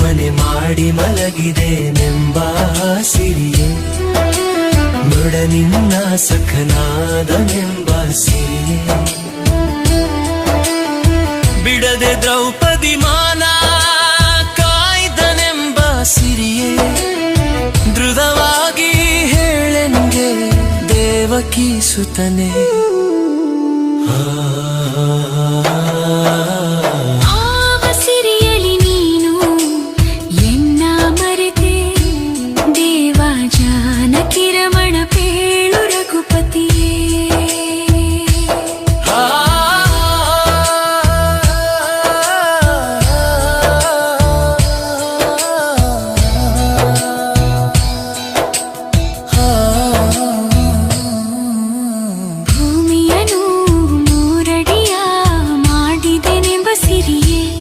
ಮನೆ ಮಾಡಿ ಮಲಗಿದೆನೆಂಬ ಸಿರಿಯೇ, ನೋಡ ನಿನ್ನ ಸಖನಾದನೆಂಬ ಸಿರಿಯೇ. ಬಿಡದೆ ದ್ರೌಪದಿ ಮಾನ ಕಾಯ್ದನೆಂಬ ಸಿರಿಯೇ, ದೃಢವಾಗಿ ಹೇಳೆಂಗೆ ದೇವಕಿ ಸುತನೆ.